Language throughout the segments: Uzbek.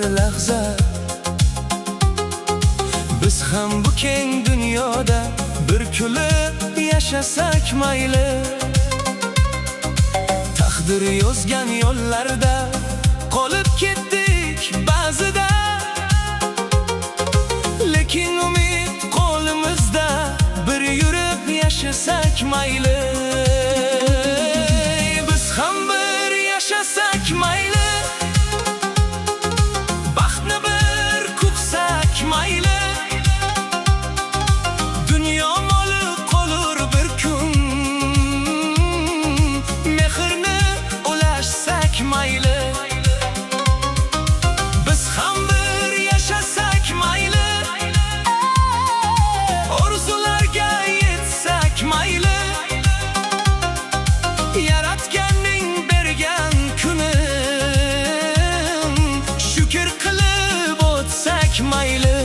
bir lahza. Biz ham bu keng dunyoda bir kulib yashasak mayli. Taqdir yozgan yo'llarda qolib ketdik ba'zida, lekin umid qo'limizda, bir yurib yashasak mayli. Biz ham bir yashasak mayli, baxtni bir quchsak mayli. Dunyo moli qolur bir kun, mehrni ulashsak mayli. Biz ham bir yashasak mayli, orzularga yetsak mayli. Yaratganning bergan kunim, shukr qilib o'tsak mayli.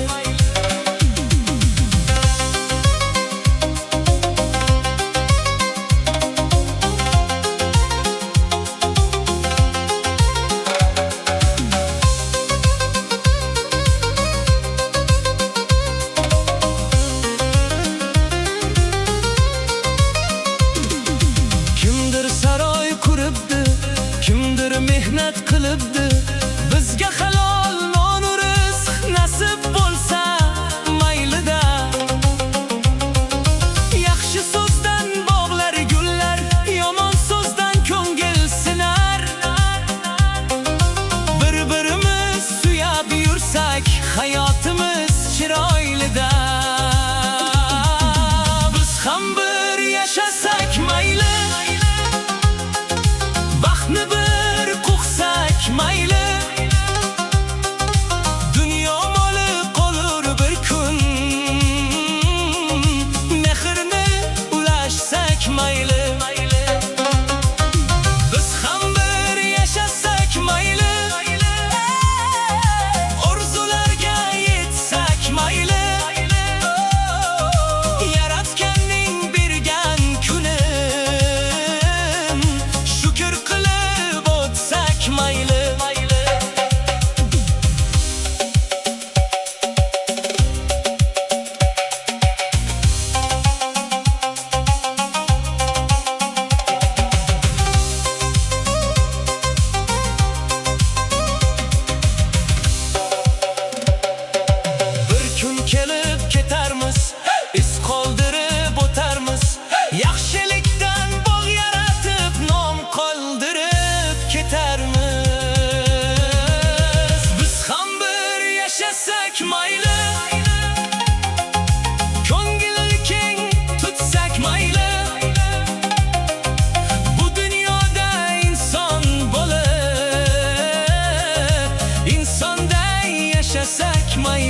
Kimdir mehnat qilibdi, bizga halol non rizq nasib bo'lsa maylida. Yaxshi so'zdan bog'lar gullar, yomon so'zdan ko'ngil sinar. Bir-birimiz suyab yursak, hayotimiz chiroylida. Biz ham bir yashasak mayli, baxtni bir quchsak mayli. Dunyo moli qolur bir kun, mehrni ulashsak mayli. Biz ham bir yashasak mayli, orzularga yetsak mayli. Yaratganning bergan kunim, shukr qilib o'tsak mayli. Bir kun kelib ketarmiz, iz qoldirib o'tarmiz. Yaxshilikdan bog' yaratib, nom qoldirib ketarmiz. Biz ham bir yashasak mayli, ko'ngilni keng tutsak mayli. Bu dunyoda inson bo'lib, insonday yashasak mayli.